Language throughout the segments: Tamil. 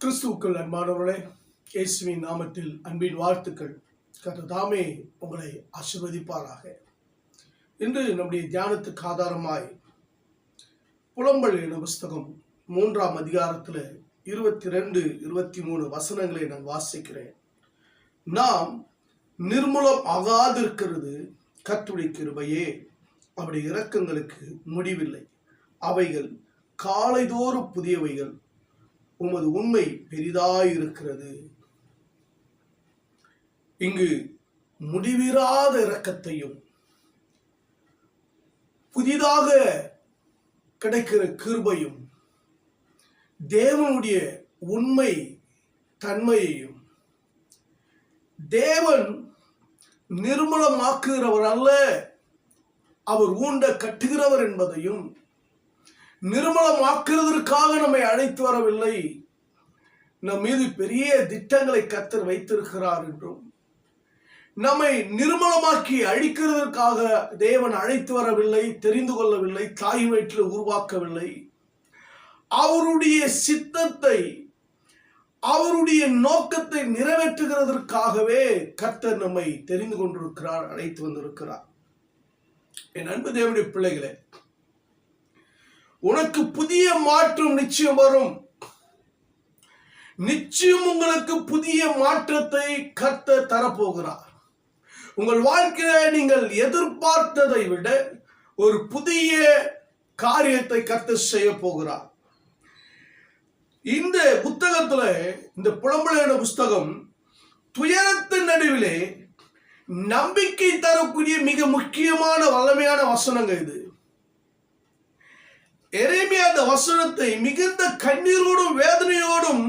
கிறிஸ்துவுக்குள் அன்பானவர்களே, இயேசுவின் நாமத்தில் அன்பின் வாழ்த்துக்கள். கர்த்தர் தாமே உங்களை ஆசீர்வதிப்பாராக. இன்று நம்முடைய தியானத்துக்கு ஆதாரமாய் புலம்பல் எனும் புஸ்தகம் 3ஆம் அதிகாரத்தில் 22, 23 வசனங்களை நான் வாசிக்கிறேன். நாம் நிர்மூலம் ஆகாதிருக்கிறது கர்த்தருடைய கிருபையே, அவருடைய இரக்கங்களுக்கு முடிவில்லை. அவைகள் காலைதோறும் புதியவைகள், உமது உண்மை பெரிதாயிருக்கிறது. இங்கு முடிவிராத இரக்கத்தையும் புதிதாக கிடைக்கிற கிருபையும் தேவனுடைய உண்மை தன்மையையும், தேவன் நிர்மூலமாக்குகிறவர் அல்ல, அவர் ஊண்ட கட்டுகிறவர் என்பதையும், நிர்மூலமாக்குவதற்காக நம்மை அழைத்து வரவில்லை, நம் மீது பெரிய திட்டங்களை கர்த்தர் வைத்திருக்கிறார் என்றும், நம்மை நிர்மூலமாக்கி அழிக்கிறதற்காக தேவன் அழைத்து வரவில்லை, தெரிந்து கொள்ளவில்லை, தாய் வயிற்றில் உருவாக்கவில்லை. அவருடைய சித்தத்தை, அவருடைய நோக்கத்தை நிறைவேற்றுகிறதற்காகவே கர்த்தர் நம்மை தெரிந்து கொண்டிருக்கிறார், அழைத்து வந்திருக்கிறார். என் அன்பு தேவனுடைய பிள்ளைகளே, உனக்கு புதிய மாற்றம் நிச்சயம் வரும். நிச்சயம் உங்களுக்கு புதிய மாற்றத்தை கர்த்தர் தரப்போகிறார். உங்கள் வாழ்க்கையில நீங்கள் எதிர்பார்த்ததை விட ஒரு புதிய காரியத்தை கர்த்தர் செய்ய போகிறார். இந்த புத்தகத்துல, இந்த புலம்பல் புஸ்தகம், துயரத்தின் நடுவிலே நம்பிக்கை தரக்கூடிய மிக முக்கியமான வல்லமையான வசனங்கள் இது. எரேமியா அந்த வசனத்தை மிகுந்த கண்ணீரோடும் வேதனையோடும்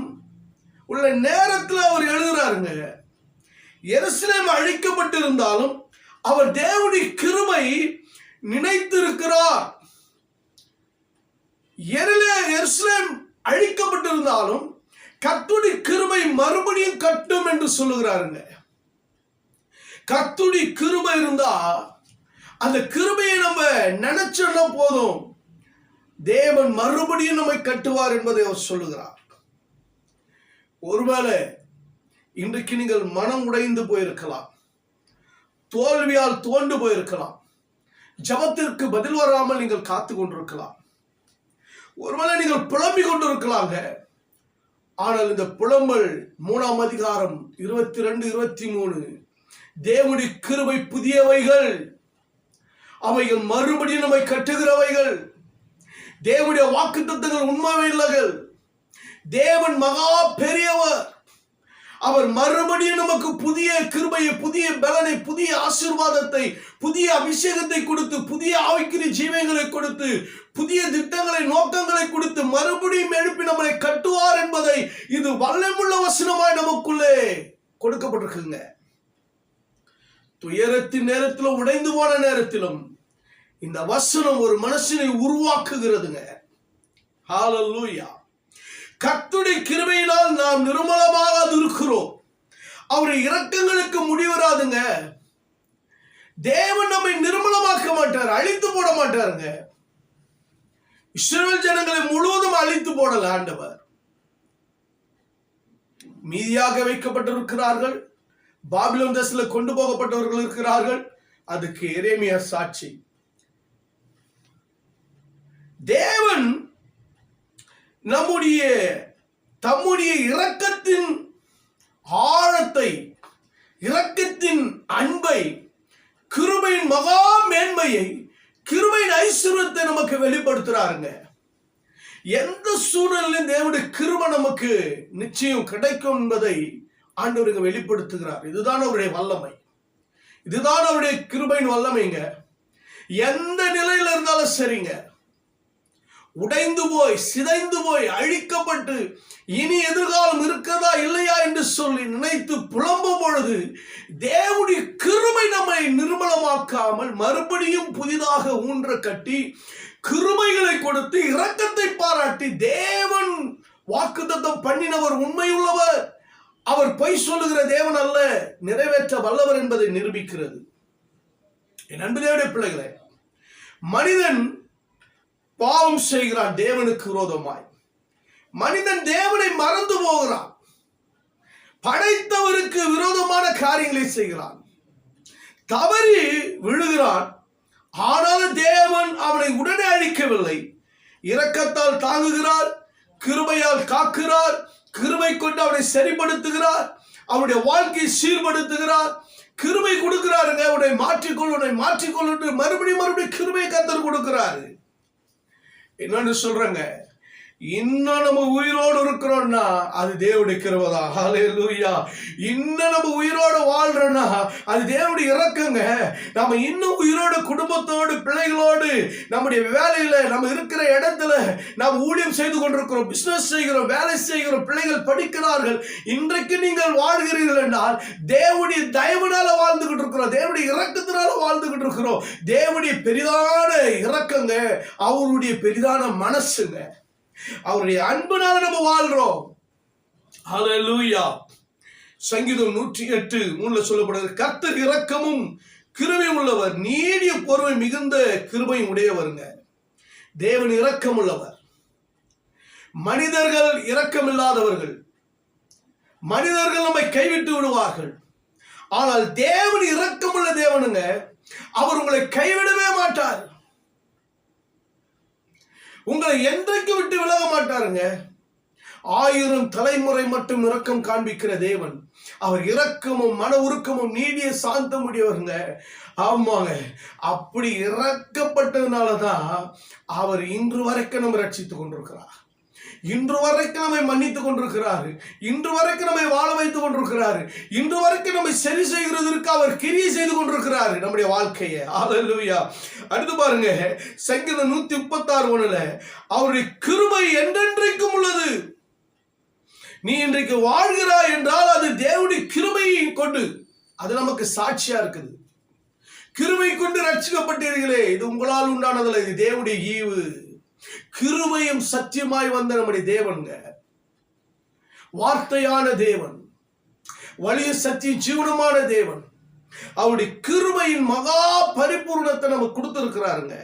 உள்ள நேரத்தில் அவர் எழுதுறாருங்க. எருசலேம் அழிக்கப்பட்டிருந்தாலும் அவர் தேவனுடைய கிருபை நினைத்திருக்கிறார். எருசலேம் அழிக்கப்பட்டிருந்தாலும் கர்த்தருடைய கிருபை மறுபடியும் கட்டும் என்று சொல்லுகிறாருங்க. கர்த்தருடைய கிருபை இருந்தா அந்த கிருபையை நம்ம நினைச்சோம்னா போதும், தேவன் மறுபடியும் நம்மை கட்டுவார் என்பதை அவர் சொல்லுகிறார். ஒருவேளை இன்றைக்கு நீங்கள் மனம் உடைந்து போயிருக்கலாம், தோல்வியால் தோண்டு போயிருக்கலாம், ஜபத்திற்கு பதில் வராமல் நீங்கள் காத்து கொண்டிருக்கலாம், ஒருவேளை நீங்கள் புலம்பிக் கொண்டிருக்கலாங்க. ஆனால் இந்த புலம்பல் 3ஆம் அதிகாரம் 22, 23, தேவனுடைய கிருபை புதியவைகள், அவைகள் மறுபடியும் நம்மை கட்டுகிறவைகள், தேவனுடைய வாக்குத்தத்தங்கள் உண்மைகள், தேவன் மகா பெரியவர், அவர் மறுபடியும் நமக்கு புதிய கிருபையை, புதிய பலனை, புதிய ஆசீர்வாதத்தை, புதிய அபிஷேகத்தை கொடுத்து, புதிய ஆவிக்குரிய ஜீவங்களை கொடுத்து, புதிய திட்டங்களை, நோக்கங்களை கொடுத்து மறுபடியும் எழுப்பி நம்மளை கட்டுவார் என்பதை இது வல்லமுள்ள வசனமாய் நமக்குள்ளே கொடுக்கப்பட்டிருக்குங்க. துயரத்தின் நேரத்திலும் உடைந்து போன நேரத்திலும் இந்த வசனம் ஒரு மனுஷனை உருவாக்குகிறதுங்க. ஹல்லேலூயா. கர்த்தருடைய கிருபையினால் நாம் நிர்மலமாக இருக்கிறோம். அவருடைய இரக்கங்களுக்கு முடிவராதுங்க. தேவன் நம்மை நிர்மலமாக்க மாட்டார், அழித்து போட மாட்டாருங்க. இஸ்ரவேல் ஜனங்களை முழுவதும் அழித்து போடல ஆண்டவர். மீதியாக வைக்கப்பட்டிருக்கிறார்கள், பாபிலோன் தேசத்தில் கொண்டு போகப்பட்டவர்கள் இருக்கிறார்கள். அதுக்கு எரேமியா சாட்சி. தேவன் தம்முடைய இரக்கத்தின் ஆழத்தை, இரக்கத்தின் அன்பை, கிருபையின் மகா மேன்மையை, கிருபையின் ஐஸ்வர்யத்தை நமக்கு வெளிப்படுத்துறாருங்க. எந்த சூழ்நிலையிலும் தேவனுடைய கிருபை நமக்கு நிச்சயம் கிடைக்கும் என்பதை ஆண்டவருக்கு வெளிப்படுத்துகிறார். இதுதான் அவருடைய வல்லமை, இதுதான் அவருடைய கிருபையின் வல்லமைங்க. எந்த நிலையில இருந்தாலும் சரிங்க, உடைந்து போய், சிதைந்து போய், அழிக்கப்பட்டு இனி எதிர்காலம் இருக்கிறதா இல்லையா என்று சொல்லி நினைத்து புலம்பும் பொழுது தேவனுடைய கிருபை நம்மை நிர்மலமாக்காமல் மறுபடியும் புதிதாக ஊன்ற கட்டி, கிருபைகளை கொடுத்து, இரக்கத்தை பாராட்டி, தேவன் வாக்குத்தத்தம் பண்ணினவர் உண்மையுள்ளவர், அவர் பொய் சொல்லுகிற தேவன் அல்ல, நிறைவேற்ற வல்லவர் என்பதை நிரூபிக்கிறது. என் அன்பு தேவனுடைய பிள்ளைகளே, மனிதன் பாவம் செய்கிறான் தேவனுக்கு விரோதமாய். மனிதன் தேவனை மறந்து போகிறான், படைத்தவருக்கு விரோதமான காரியங்களை செய்கிறான், தவறி விழுகிறான். ஆனாலும் தேவன் அவனை உடனே அழிக்கவில்லை. இரக்கத்தால் தாங்குகிறார், கிருபையால் காக்கிறார், கிருபை கொண்டு அவனை சரிப்படுத்துகிறார், அவனுடைய வாழ்க்கையை சீர்படுத்துகிறார், கிருபை கொடுக்கிறாருங்க. உன்னை மாற்றிக்கொள் மறுபடியும் கிருபை கர்த்தர் கொடுக்கிறாரு. என்னன்னு சொல்றேங்க, இன்னும் நம்ம உயிரோடு இருக்கிறோம்னா அது தேவனுடைய கிருபைதான். ஹல்லேலூயா. இன்னும் நம்ம உயிரோடு வாழ்றோம்னா அது தேவனுடைய இரக்கங்க. நம்ம இன்னும் உயிரோடு குடும்பத்தோடு பிள்ளைகளோடு நம்முடைய வேலையில நம்ம இருக்கிற இடத்துல நாம் ஊழியம் செய்து கொண்டிருக்கிறோம், பிசினஸ் செய்கிறோம், வேலை செய்கிறோம், பிள்ளைகள் படிக்கிறார்கள். இன்றைக்கு நீங்கள் வாழ்கிறீர்கள் என்றால் தேவனுடைய தயவுனால வாழ்ந்துகிட்டு இருக்கிறோம், தேவனுடைய இரக்கத்தினால வாழ்ந்துகிட்டு இருக்கிறோம். தேவனுடைய பெரிதான இரக்கங்க, அவருடைய பெரிதான மனசுங்க, அவருடைய அன்புனால நம்ம வாழ்றோம். ஹல்லேலூயா. சங்கீதம் 108:3 சொல்லப்படுகிறது, கர்த்தர் இரக்கமும் கிருபை உள்ளவர், நீடிய பொறுமை மிகுந்த கிருபையும் உடையவருங்க. தேவன் இரக்கம் உள்ளவர். மனிதர்கள் இரக்கம் இல்லாதவர்கள், மனிதர்கள் நம்மை கைவிட்டு விடுவார்கள். ஆனால் தேவன் இரக்கமுள்ள தேவனுங்க, அவர் உங்களை கைவிடவே மாட்டார், உங்களை என்றைக்கு விட்டு விலக மாட்டாருங்க. 1000 தலைமுறை மட்டும் இரக்கம் காண்பிக்கிற தேவன், அவர் இரக்கமும் மன உருக்கமும் நீடிய சாந்தம் உடையவருங்க. ஆமாங்க, அப்படி இறக்கப்பட்டதுனாலதான் அவர் இன்று வரைக்கும் நம்ம ரட்சித்துக் கொண்டிருக்கிறார், இன்று வரைக்கும் நம்மை மன்னித்துக் கொண்டிருக்கிறாரு, இன்று வரைக்கும் நம்மை வாழ வைத்துக் கொண்டிருக்கிறாரு, இன்று வரைக்கும் நம்மை சரி செய்கிறதற்கு அவர் கிரியை செய்து கொண்டிருக்கிறாரு நம்முடைய வாழ்க்கையை. ஹல்லேலூயா. அடுத்து பாருங்க, சங்கீதம் 136:1 அவருடைய கிருபை என்றென்றைக்கும் உள்ளது. நீ இன்றைக்கு வாழ்கிறாய் என்றால் அது தேவனுடைய கிருபையை கொண்டு, அது நமக்கு சாட்சியா இருக்குது. கிருபை கொண்டு ரட்சிக்கப்பட்டீர்களே, இது உங்களால் உண்டானதில்லை, இது தேவனுடைய ஈவு. கிருபையும் சத்தியமாய் வந்த நம்முடைய தேவன்ங்க, வார்த்தையான தேவன், வலிய சத்திய ஜீவனமான தேவன். அவருடைய கிருபையின் மகா பரிபூர்ணத்தை நமக்கு கொடுத்திருக்கிறாருங்க.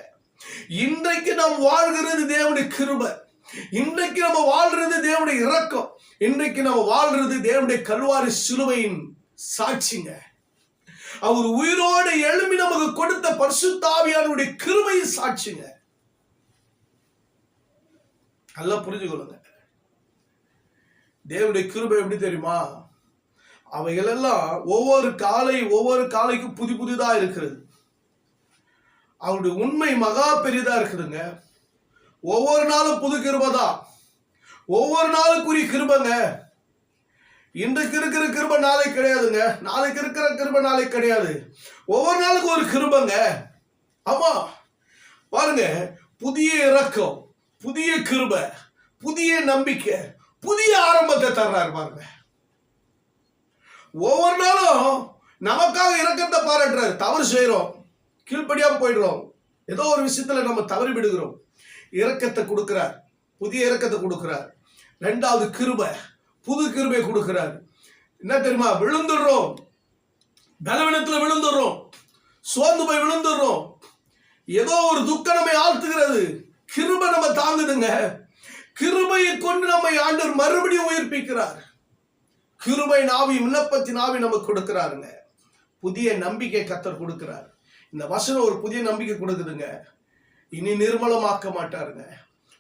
இன்றைக்கு நாம் வாழ்கிறது தேவனுடைய கிருபை, இன்றைக்கு நம்ம வாழ்றது தேவனுடைய இரக்கம், இன்றைக்கு நம்ம வாழ்றது தேவனுடைய கல்வாரி சிலுவையின் சாட்சிங்க. அவர் உயிரோடு எழும்பி நமக்கு கொடுத்த பரிசுத்த ஆவியானவருடைய கிருபையின் சாட்சிங்க. நல்லா புரிஞ்சுக்கொள்ளுங்க. தேவனுடைய கிருபை எப்படி தெரியுமா? அவைகள் எல்லாம் ஒவ்வொரு காலைக்கும் புதிதா இருக்கிறது. அவருடைய உண்மை மகா பெரிதா இருக்குதுங்க. ஒவ்வொரு நாளும் புது கிருபை தான், ஒவ்வொரு நாளுக்குரிய கிருபைங்க. இன்றைக்கு இருக்கிற கிருபை நாளைக்கு கிடையாதுங்க, நாளைக்கு இருக்கிற கிருபை நாளைக்கு கிடையாது. ஒவ்வொரு நாளுக்கும் ஒரு கிருபைங்க. ஆமா பாருங்க, புதிய இரக்கம், புதிய கிருபை, புதிய நம்பிக்கை, புதிய ஆரம்பத்தை தர்றாரு பாருங்க. ஒவ்வொரு நாளும் நமக்காக இரக்கத்தை பாராட்டுறாரு. தவறு செய்யறோம், கீழ்ப்படியாம போயிடுறோம், ஏதோ ஒரு விஷயத்துல நம்ம தவறி விடுகிறோம், இரக்கத்தை கொடுக்கிறார், புதிய இரக்கத்தை கொடுக்கிறார். 2வது கிருபை, புது கிருபை கொடுக்கிறார். என்ன தெரியுமா? விழுந்துடுறோம், பலவீனத்துல விழுந்துடுறோம், சோர்ந்து போய் விழுந்துடுறோம், ஏதோ ஒரு துக்கம் நம்மை ஆழ்த்துகிறது, கிருபை நம்ம தாங்குதுங்க. கிருபையை கொண்டு நம்மை ஆண்டவர் மறுபடியும் உயிர்ப்பிக்கிறார். கிருபை நாவி, விண்ணப்பத்தின் ஆவி நமக்கு கொடுக்கிறாருங்க. புதிய நம்பிக்கை கர்த்தர் கொடுக்கிறார். இந்த வசனம் ஒரு புதிய நம்பிக்கை கொடுக்குதுங்க. இனி நிர்மலமாக்க மாட்டாருங்க,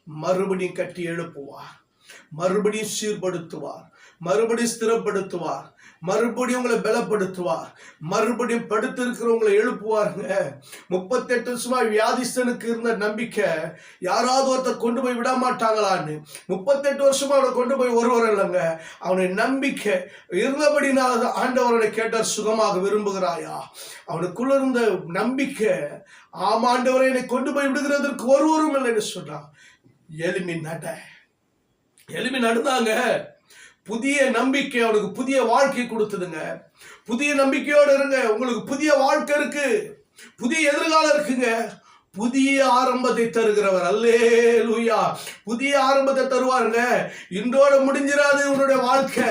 மறுபடியும் கட்டி எழுப்புவார், மறுபடியும் சீர்படுத்துவார், மறுபடியும் ஸ்திரப்படுத்துவார், மறுபடியும் உங்களை பலப்படுத்துவார், மறுபடியும் படுத்து இருக்கிறவங்களை எழுப்புவாருங்க. 38 வருஷமா வியாதிஸ்தனுக்கு இருந்த நம்பிக்கை யாராவது ஒருத்தர் கொண்டு போய் விட மாட்டாங்களான்னு 38 வருஷமா அவனை கொண்டு போய் ஒருவர் இல்லைங்க, அவனுடைய நம்பிக்கை இருந்தபடினால ஆண்டவரை கேட்டார், சுகமாக விரும்புகிறாயா? அவனுக்குள்ள இருந்த நம்பிக்கை, ஆமாண்டவரை என்னை கொண்டு போய் விடுகிறதற்கு ஒருவரும் இல்லைன்னு சொன்னான். எலும்பி நடந்தாங்க. புதிய நம்பிக்கை அவனுக்கு புதிய வாழ்க்கை கொடுத்ததுங்க. புதிய நம்பிக்கையோடு இருங்க, உங்களுக்கு புதிய வாழ்க்கை இருக்கு, புதிய எதிர்காலம் இருக்குங்க. புதிய ஆரம்பத்தை தருகிறவர். அல்லேலூயா. புதிய ஆரம்பத்தை தருவாருங்க. இன்றோட முடிஞ்சிராது உன்னுடைய வாழ்க்கை,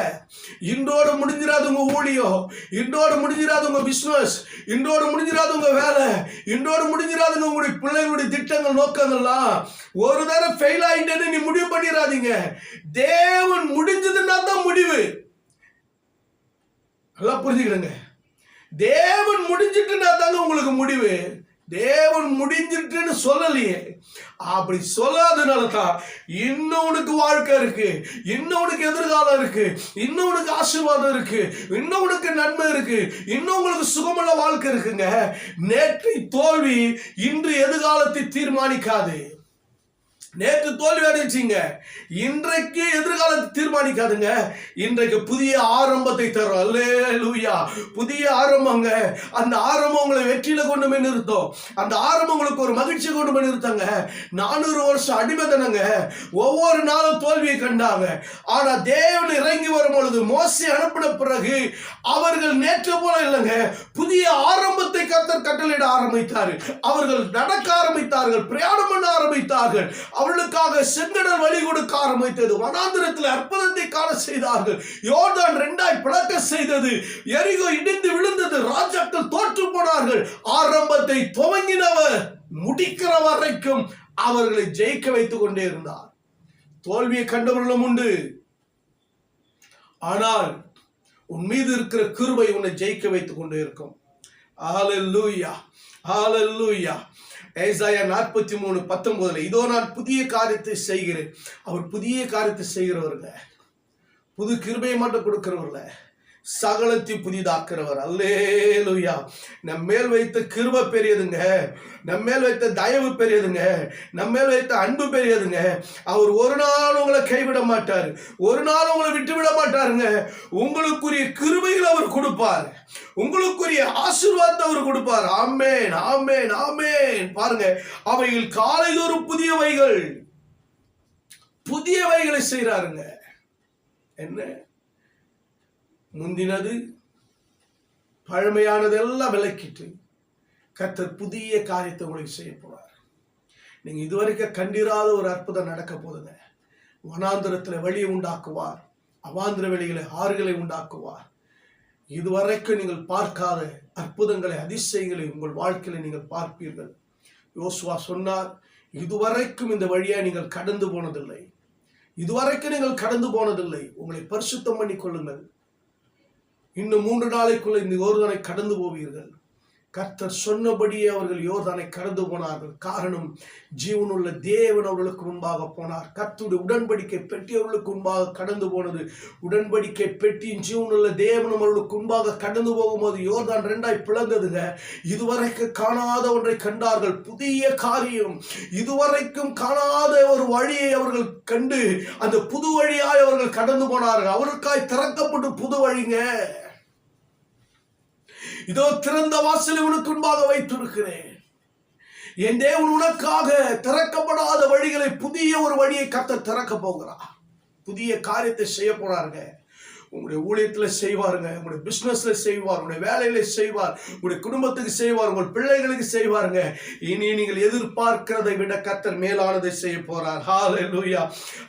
இன்றோட முடிஞ்சிராது உங்க ஊழியம், இன்றோட முடிஞ்சிராது உங்க பிசினஸ், இன்றோட முடிஞ்சிராது உங்க வேலை, இன்றோட முடிஞ்சிராதுங்க உங்களுடைய பிள்ளைகளுடைய திட்டங்கள் நோக்கங்கள்லாம். ஒரு தடவை ஃபெயில் ஆயிட்டேன்னு நீ முடிவு பண்ணிடாதீங்க. தேவன் முடிஞ்சதுன்னா தான் முடிவு. நல்லா புரிஞ்சுக்கிடுங்க. தேவன் முடிஞ்சிட்டுன்னா தாங்க உங்களுக்கு முடிவு. தேவன் முடிஞ்சிட்டுன்னு சொல்லலையே. அப்படி சொல்லாதனால தான் இன்னும் உனக்கு வாழ்க்கை இருக்கு, இன்னும் உனக்கு எதிர்காலம் இருக்கு, இன்னும் உனக்கு ஆசீர்வாதம் இருக்கு, இன்னும் உனக்கு நன்மை இருக்கு, இன்னும் உங்களுக்கு சுகமுள்ள வாழ்க்கை இருக்குங்க. நேற்று தோல்வி இன்று எதிர்காலத்தை தீர்மானிக்காது. நேற்று தோல்வி அடைச்சிங்க, இன்றைக்கு எதிர்காலத்தை தீர்மானிக்காதுங்க. இன்றைக்கு புதிய ஆரம்பத்தை தரும். அல்லேலூயா. புதிய ஆரம்பங்க. அந்த ஆரம்பம் உங்களை வெற்றியில கொண்டு போய் நிறுத்தும். அந்த ஆரம்பம் உங்களுக்கு ஒரு மகிழ்ச்சி கொண்டு போய் நிறுத்தங்க. 400 வருஷம் அடிமைத்தனங்க. ஒவ்வொரு நாளும் தோல்வியை கண்டாங்க. ஆனா தேவன் இறங்கி வரும் பொழுது, மோசே அனுப்பின பிறகு அவர்கள் நேற்று போல இல்லைங்க, புதிய ஆரம்பத்தை கர்த்தர் கட்டளையிட ஆரம்பித்தார். அவர்கள் நடக்க ஆரம்பித்தார்கள், பிரயாணம் பண்ண ஆரம்பித்தார்கள். அவர்களுக்காக செங்கடல் வழி கொடுக்க ஆரம்பித்தது. வனாந்திரத்தில் அற்புதத்தை காண செய்தார்கள். யோர்தான் 2 பிளக்க செய்தது. எரிகோ இடிந்து விழுந்தது. ராஜாக்கள் தோற்று போனார்கள். ஆரம்பத்தை துவங்கினவர் முடிக்கிற வரைக்கும் அவர்களை ஜெயிக்க வைத்துக் கொண்டே இருந்தார். தோல்வியை கண்டவர்களும் உண்டு. ஆனால் உன் மீது இருக்கிற கிருபை உன்னை ஜெயிக்க வைத்துக் கொண்டே இருக்கும். ஹல்லேலூயா. ஹல்லேலூயா. ஏசாயா 43:19 இதோ நான் புதிய காரியத்தை செய்கிறேன். அவர் புதிய காரியத்தை செய்கிறவருங்க. புது கிருபையை மட்டும் கொடுக்கிறவர்ல, சகலத்தை புதிதாக்குறவர். அல்லேலூயா. நம்ம மேல் வைத்த கிருபை பெரியதுங்க, நம்ம மேல் வைத்த தயவு பெரியதுங்க, நம்ம மேல் வைத்த அன்பு பெரியதுங்க. அவர் ஒரு நாள் உங்களை கைவிட மாட்டார், ஒரு நாள் உங்களை விட்டுவிட மாட்டாருங்க. உங்களுக்குரிய கிருபையில் அவர் கொடுப்பார், உங்களுக்குரிய ஆசீர்வாதத்தை அவர் கொடுப்பார். ஆமென், ஆமென், ஆமென். பாருங்க, அவைகள் காலைதோறும் புதியவைகள், புதியவைகளை செய்யறாருங்க. என்ன முந்தினது பழமையானதெல்லாம் விலக்கிட்டு கர்த்தர் புதிய காரியத்தை உங்களுக்கு செய்ய போறார். நீங்க இதுவரைக்கும் கண்டிராத ஒரு அற்புதம் நடக்க போதுங்க. வனாந்திரத்தில் வழியை உண்டாக்குவார், அவாந்திர வெளிகளை ஆறுகளை உண்டாக்குவார். இதுவரைக்கும் நீங்கள் பார்க்காத அற்புதங்களை, அதிசயங்களை உங்கள் வாழ்க்கையில நீங்கள் பார்ப்பீர்கள். யோசுவா சொன்னார், இதுவரைக்கும் இந்த வழியா நீங்கள் கடந்து போனதில்லை, இதுவரைக்கும் நீங்கள் கடந்து போனதில்லை. உங்களை பரிசுத்தம் பண்ணி கொள்ளுங்கள். இன்னும் 3 நாளைக்குள்ள இந்த யோர்தானை கடந்து போவீர்கள். கர்த்தர் சொன்னபடியே அவர்கள் யோர்தானை கடந்து போனார்கள். காரணம், ஜீவனுள்ள தேவன் அவர்களுக்கு முன்பாக போனார். கர்த்தருடைய உடன்படிக்கை பெட்டி அவர்களுக்கு முன்பாக கடந்து போனது. உடன்படிக்கை பெட்டியின் ஜீவனுள்ள தேவன் அவர்களுக்கு முன்பாக கடந்து போகும்போது யோர்தான் 2 பிளந்ததுங்க. இதுவரைக்கும் காணாத ஒன்றை கண்டார்கள். புதிய காரியம். இதுவரைக்கும் காணாத ஒரு வழியை அவர்கள் கண்டு அந்த புது வழியாய் அவர்கள் கடந்து போனார்கள். அவருக்காய் திறக்கப்பட்டு புது வழிங்க. இதோ திறந்த வாசலை உனக்கு முன்பாக வைத்திருக்கிறேன். என் தேவன் உனக்காக திறக்கப்படாத வழிகளை, புதிய ஒரு வழியை கர்த்தர் திறக்க போகிறார். புதிய காரியத்தை செய்ய போறாருங்க. உங்களுடைய ஊழியத்துல செய்வாருங்க, உங்களுடைய பிசினஸ்ல செய்வார், உங்களுடைய வேலையில செய்வார், உங்களுடைய குடும்பத்துக்கு செய்வார், உங்கள் பிள்ளைகளுக்கு செய்வாருங்க. இனி நீங்கள் எதிர்பார்க்கிறதை விட கர்த்தர் மேலானதை செய்ய போறார். ஹல்லேலூயா.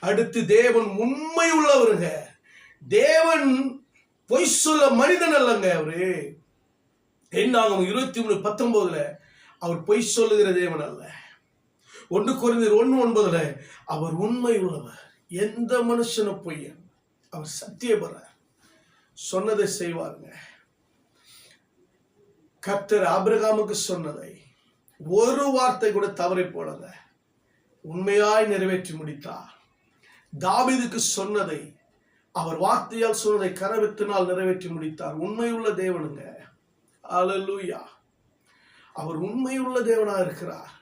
அடுத்து, தேவன் உண்மை உள்ளவருங்க. தேவன் பொய் சொல்ல மனிதன் அல்லங்க. அவரு என்னாகும் 23:19 அவர் பொய் சொல்லுகிற தேவன் அல்ல. 1 கொரிந்தியர் 1:9 அவர் உண்மை உள்ளவர். எந்த மனுஷனும் பொய்யன், அவர் சத்தியபரர். சொன்னதை செய்வாருங்க. கர்த்தர் ஆபிரகாமுக்கு சொன்னதை ஒரு வார்த்தை கூட தவறி போலங்க, உண்மையாய் நிறைவேற்றி முடித்தார். தாவீதுக்கு சொன்னதை, அவர் வார்த்தையால் சொன்னதை கரவித்தினால் நிறைவேற்றி முடித்தார். உண்மையுள்ள தேவனுங்க. அல்லேலூயா. அவர் உண்மையுள்ள தேவனா இருக்கிறார்.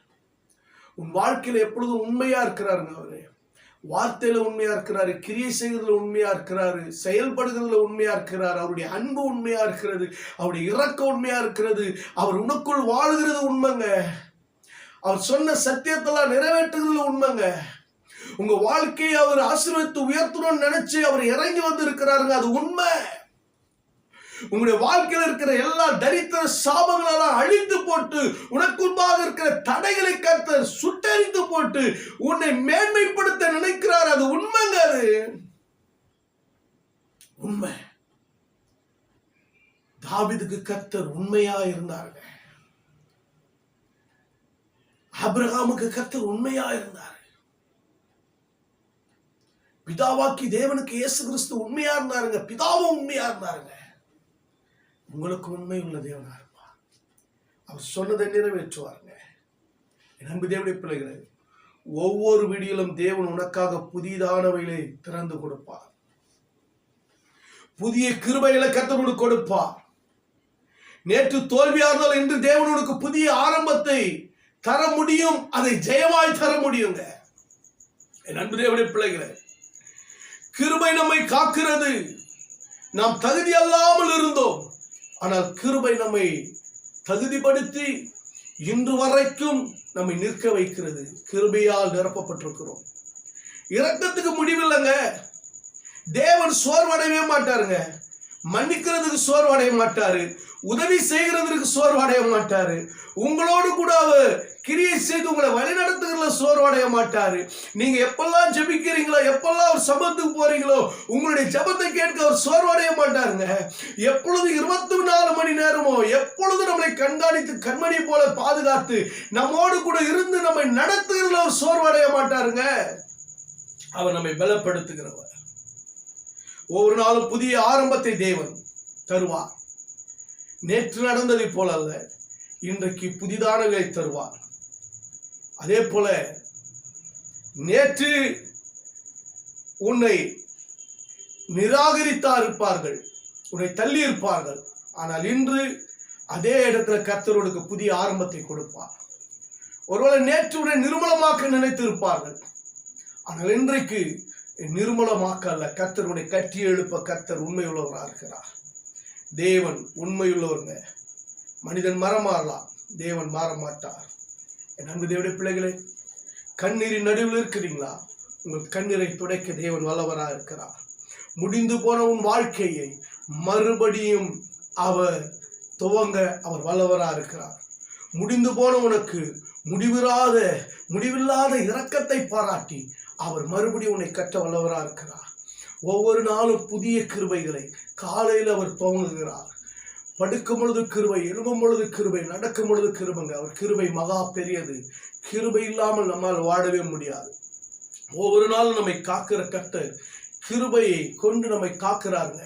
உன் வாழ்க்கையில எப்பொழுதும் உண்மையா இருக்கிறாருங்க. அவரு வார்த்தையில உண்மையா இருக்கிறாரு, கிரியை செய்கிறதுல உண்மையா இருக்கிறாரு, செயல்படுகிறதுல உண்மையா இருக்கிறார். அவருடைய அன்பு உண்மையா இருக்கிறது, அவருடைய இரக்கம் உண்மையா இருக்கிறது, அவர் உனக்குள் வாழ்கிறது உண்மைங்க. அவர் சொன்ன சத்தியத்தெல்லாம் நிறைவேற்றுகிறதுல உண்மைங்க. உங்க வாழ்க்கையை அவர் ஆசீர்வதித்து உயர்த்தணும்னு நினைச்சு அவர் இறங்கி வந்து இருக்கிறாருங்க. அது உண்மை. உங்களுடைய வாழ்க்கையில் இருக்கிற எல்லா தரித்திர சாபங்களெல்லாம் அழித்து போட்டு உனக்குள்ளாக இருக்கிற தடைகளை கர்த்தர் சுட்டரித்து போட்டு உன்னை மேன்மைப்படுத்த நினைக்கிறார். அது உண்மைங்க. அது உண்மை. தாவீதுக்கு கர்த்தர் உண்மையா இருந்தாங்க. ஆபிரகாமுக்கு கர்த்தர் உண்மையா இருந்தார். பிதாவாக்கி தேவனுக்கு இயேசு கிறிஸ்து உண்மையா இருந்தாருங்க. பிதாவும் உண்மையா இருந்தாருங்க. உங்களுக்கு உண்மை உள்ள தேவனா இருப்பார். அவர் சொன்னதை நிறைவேற்றுவாருங்க. என் அன்பு தேவனுடைய பிள்ளைகளே, ஒவ்வொரு வீடியிலும் தேவன் உனக்காக புதிதானவைகளை திறந்து கொடுப்பார். புதிய கிருபைகளை கர்த்தர் கொடுப்பார். நேற்று தோல்வியா இருந்தால் இன்று தேவன் உனக்கு புதிய ஆரம்பத்தை தர முடியும். அதை ஜெயமாய் தர முடியுங்க. என் அன்பு தேவனுடைய பிள்ளைகளே, கிருபை நம்மை காக்கிறது. நாம் தகுதி அல்லாமல் இருந்தோம். ஆனால் கிருபை நம்மை தகுதிப்படுத்தி இன்று வரைக்கும் நம்மை நிற்க வைக்கிறது. கிருபையால் நிரப்பப்பட்டிருக்கிறோம். இரக்கத்துக்கு முடிவில்லைங்க. தேவன் சோர்வடையவே மாட்டாருங்க. மன்னிக்கிறதுக்கு சோர்வடைய மாட்டாரு. உதவி செய்கிறதுக்கு சோர்வடைய மாட்டாரு. உங்களோடு கூட அவர் கிரியை செய்து உங்களை வழிநடத்துகிறதுல சோர்வடைய மாட்டாரு. நீங்க எப்பெல்லாம் ஜெபிக்கிறீங்களோ, எப்பெல்லாம் அவர் சபத்துக்கு போறீங்களோ, உங்களுடைய ஜெபத்தை கேட்க அவர் சோர்வடைய மாட்டாருங்க. எப்பொழுது 24 மணி நேரமோ எப்பொழுது நம்மளை கண்காணித்து கண்மணி போல பாதுகாத்து நம்மோடு கூட இருந்து நம்மை நடத்துகிறதுல அவர் சோர்வடைய மாட்டாருங்க. அவர் நம்மை பலப்படுத்துகிறவர். ஒவ்வொரு நாளும் புதிய ஆரம்பத்தை தேவன் தருவார். நேற்று நடந்ததை போல அல்ல, இன்றைக்கு புதிதானவை தருவார். அதே போல நேற்று உன்னை நிராகரித்தார் இருப்பார்கள், உன்னை தள்ளி இருப்பார்கள். ஆனால் இன்று அதே இடத்துல கர்த்தருக்கு புதிய ஆரம்பத்தை கொடுப்பார். ஒருவேளை நேற்று உன்னை நிர்மலமாக்க நினைத்து இருப்பார்கள். ஆனால் இன்றைக்கு நிர்மலமாக்க அல்ல, கர்த்தர் உன்னை கட்டி எழுப்ப கர்த்தர் உண்மையுள்ளவராக இருக்கிறார். தேவன் உண்மையுள்ளவருங்க. மனிதன் மறமாறலாம், தேவன் மாற மாட்டார். என் அன்பு தேவனுடைய பிள்ளைகளே, கண்ணீரின் நடுவில் இருக்கிறீங்களா? உங்கள் கண்ணீரை துடைக்க தேவன் வல்லவராக இருக்கிறார். முடிந்து போன உன் வாழ்க்கையை மறுபடியும் அவர் துவங்க அவர் வல்லவராக இருக்கிறார். முடிந்து போன உனக்கு முடிவில்லாத இரக்கத்தை பாராட்டி அவர் மறுபடியும் உன்னை கட்ட வல்லவராக இருக்கிறார். ஒவ்வொரு நாளும் புதிய கிருபைகளை காலையில் அவர் துவங்குகிறார். படுக்கும் பொழுது கிருபை, எழும்பும் பொழுது கிருபை, நடக்கும் பொழுது கிருபைங்க. அவர் கிருபை மகா பெரியது. கிருபை இல்லாமல் நம்மால் வாழவே முடியாது. ஒவ்வொரு நாளும் நம்மை காக்கிற கர்த்தர் கிருபையை கொண்டு நம்மை காக்கிறாருங்க.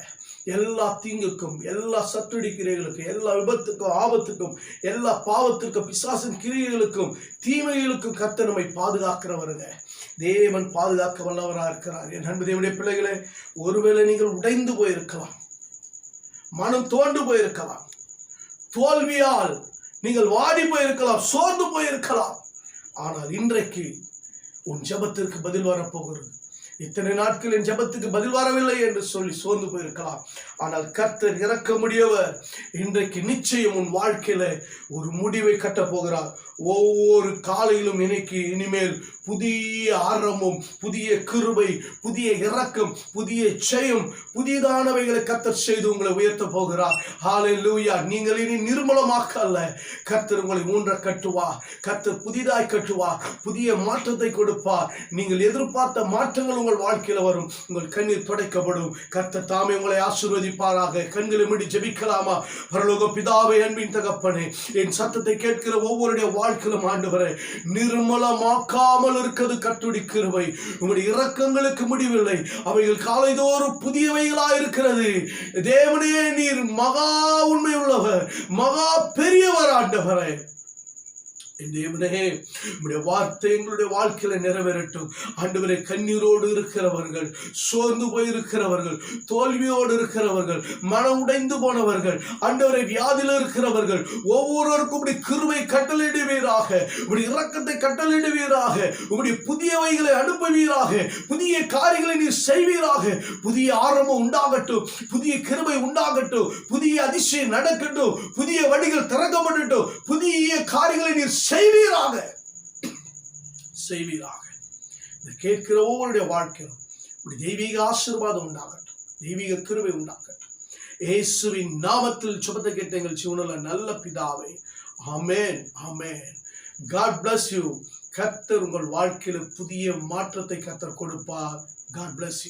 எல்லா தீங்குக்கும், எல்லா சத்துடி கிரைகளுக்கும், எல்லா விபத்துக்கும், ஆபத்துக்கும், எல்லா பாவத்திற்கும், பிசாசின் கிரியைகளுக்கும், தீமைகளுக்கும் கர்த்தர் நம்மை பாதுகாக்கிறவருங்க. தேவன் பாதுகாக்க வல்லவராக இருக்கிறார். என் அன்பு தேவனுடைய பிள்ளைகளே, ஒருவேளை நீங்கள் உடைந்து போயிருக்கலாம், மனம் தோண்டு போயிருக்கலாம், தோல்வியால் நீங்கள் வாடி போயிருக்கலாம், சோர்ந்து போயிருக்கலாம். ஆனால் இன்றைக்கு உன் ஜெபத்திற்கு பதில் வரப்போகிறது. இத்தனை நாட்கள் என் ஜெபத்துக்கு பதில் வரவில்லை என்று சொல்லி சோர்ந்து போயிருக்கலாம். ஆனால் கர்த்தர் இறக்க முடியவர். இன்றைக்கு நிச்சயம் உன் வாழ்க்கையில ஒரு முடிவை கட்ட போகிறார். ஒவ்வொரு காலையிலும் இனிமேல் புதிய ஆரம்பம், புதிய கிருபை, புதிய இரக்கம், புதிய ஜெயம், புதியதானவைகளை கர்த்தர் செய்து உங்களை உயர்த்த போகிறார். ஹல்லேலூயா. நீங்கள் இனி நிர்மலமாக்க அல்ல, கர்த்தர் உங்களை ஊன்ற கட்டுவார். கர்த்தர் புதிதாய் கட்டுவார். புதிய மாற்றத்தை கொடுப்பார். நீங்கள் எதிர்பார்த்த மாற்றங்கள் உங்கள் வாழ்க்கையில வரும். உங்கள் கண்ணீர் துடைக்கப்படும். கர்த்தர் தாமே உங்களை ஆசீர்வதிப்பாராக. கண்களை மூடி ஜெபிக்கலாமா? பரலோக பிதாவே, அன்பின் தகப்பனே, என் சத்தத்தை கேட்கிற ஒவ்வொருடைய வாழ்க்கையிலும் ஆண்டவரே, நிர்மலமாக்காமல் இருக்கிறது கர்த்தருடைய கிருபை. உங்களுடைய இரக்கங்களுக்கு முடிவில்லை. அவைகள் காலைதோறும் புதியவைகளாய் இருக்கிறது. தேவனே, நீர் மகா உண்மை உள்ளவர், மகா பெரியவர் ஆண்டவரே. தேவனே, உம்முடைய வார்த்தை எங்களுடைய வாழ்க்கையில நிறைவேறட்டும். ஆண்டவரே, கண்ணீரோடு இருக்கிறவர்கள், சோர்ந்து போயிருக்கிறவர்கள், தோல்வியோடு இருக்கிறவர்கள், மனம் உடைந்து போனவர்கள், ஆண்டவரை வியாதியில் இருக்கிறவர்கள், ஒவ்வொருவருக்கும் உம்முடைய கிருபை கட்டளையிடுவீராக, உம்முடைய இரக்கத்தை கட்டளையிடுவீராக, உம்முடைய புதியவைகளை அனுப்புவீராக, புதிய காரியங்களை நீர் செய்வீராக. புதிய ஆரம்பம் உண்டாகட்டும், புதிய கிருபை உண்டாகட்டும், புதிய அதிசயம் நடக்கட்டும், புதிய வழிகள் திறக்கப்படட்டும், புதிய காரியங்களை நீர் செய்வீராக. இந்த கேட்கிற ஒவ்வொருடைய வாழ்க்கையிலும் தெய்வீக ஆசீர்வாதம் உண்டாகட்டும், தெய்வீக கிருபை உண்டாகட்டும். இயேசுவின் நாமத்தில் சுபத்தை கேட்ட எங்கள் ஜீவனுள்ள நல்ல பிதாவே, ஆமென், ஆமென். God bless you. கர்த்தர் உங்கள் வாழ்க்கையில புதிய மாற்றத்தை கர்த்தர் கொடுப்பார். God bless you.